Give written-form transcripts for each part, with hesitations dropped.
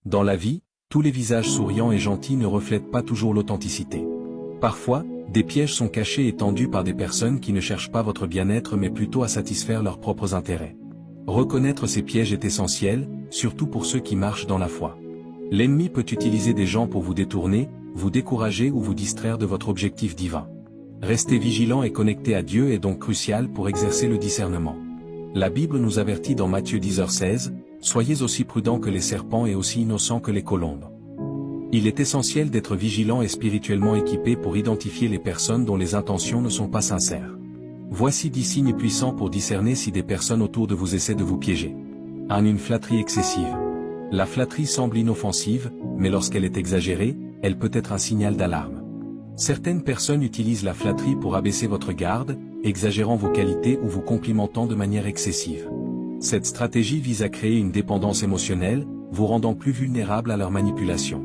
Dans la vie, tous les visages souriants et gentils ne reflètent pas toujours l'authenticité. Parfois, des pièges sont cachés et tendus par des personnes qui ne cherchent pas votre bien-être mais plutôt à satisfaire leurs propres intérêts. Reconnaître ces pièges est essentiel, surtout pour ceux qui marchent dans la foi. L'ennemi peut utiliser des gens pour vous détourner, vous décourager ou vous distraire de votre objectif divin. Rester vigilant et connecté à Dieu est donc crucial pour exercer le discernement. La Bible nous avertit dans Matthieu 10h16, « Soyez aussi prudents que les serpents et aussi innocents que les colombes ». Il est essentiel d'être vigilant et spirituellement équipé pour identifier les personnes dont les intentions ne sont pas sincères. Voici 10 signes puissants pour discerner si des personnes autour de vous essaient de vous piéger. 1. Une flatterie excessive. La flatterie semble inoffensive, mais lorsqu'elle est exagérée, elle peut être un signal d'alarme. Certaines personnes utilisent la flatterie pour abaisser votre garde, exagérant vos qualités ou vous complimentant de manière excessive. Cette stratégie vise à créer une dépendance émotionnelle, vous rendant plus vulnérable à leur manipulation.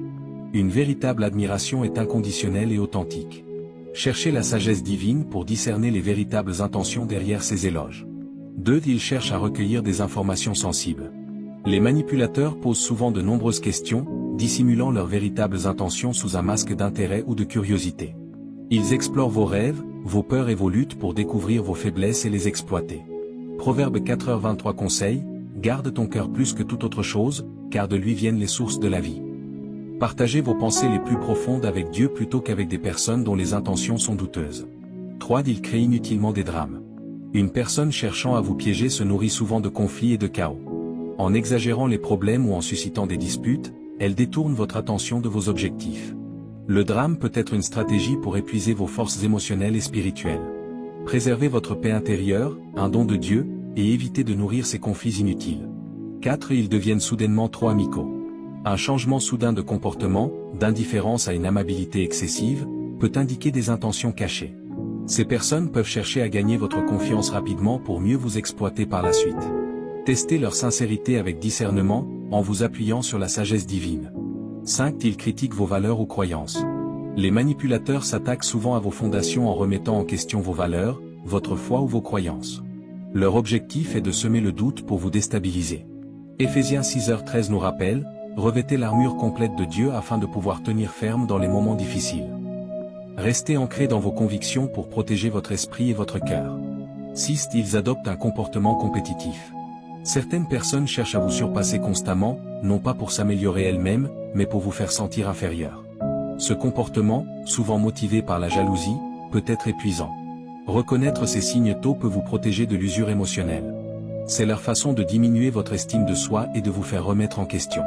Une véritable admiration est inconditionnelle et authentique. Cherchez la sagesse divine pour discerner les véritables intentions derrière ces éloges. 2. Ils cherchent à recueillir des informations sensibles. Les manipulateurs posent souvent de nombreuses questions, dissimulant leurs véritables intentions sous un masque d'intérêt ou de curiosité. Ils explorent vos rêves, vos peurs et vos luttes pour découvrir vos faiblesses et les exploiter. Proverbe 4h23 conseil, garde ton cœur plus que toute autre chose, car de lui viennent les sources de la vie. Partagez vos pensées les plus profondes avec Dieu plutôt qu'avec des personnes dont les intentions sont douteuses. 3. Ils créent inutilement des drames. Une personne cherchant à vous piéger se nourrit souvent de conflits et de chaos. En exagérant les problèmes ou en suscitant des disputes, elle détourne votre attention de vos objectifs. Le drame peut être une stratégie pour épuiser vos forces émotionnelles et spirituelles. Préservez votre paix intérieure, un don de Dieu, et évitez de nourrir ces conflits inutiles. 4. Ils deviennent soudainement trop amicaux. Un changement soudain de comportement, d'indifférence à une amabilité excessive, peut indiquer des intentions cachées. Ces personnes peuvent chercher à gagner votre confiance rapidement pour mieux vous exploiter par la suite. Testez leur sincérité avec discernement, en vous appuyant sur la sagesse divine. 5. Ils critiquent vos valeurs ou croyances. Les manipulateurs s'attaquent souvent à vos fondations en remettant en question vos valeurs, votre foi ou vos croyances. Leur objectif est de semer le doute pour vous déstabiliser. Éphésiens 6h13 nous rappelle, revêtez l'armure complète de Dieu afin de pouvoir tenir ferme dans les moments difficiles. Restez ancrés dans vos convictions pour protéger votre esprit et votre cœur. 6. Ils adoptent un comportement compétitif. Certaines personnes cherchent à vous surpasser constamment, non pas pour s'améliorer elles-mêmes, mais pour vous faire sentir inférieur. Ce comportement, souvent motivé par la jalousie, peut être épuisant. Reconnaître ces signes tôt peut vous protéger de l'usure émotionnelle. C'est leur façon de diminuer votre estime de soi et de vous faire remettre en question.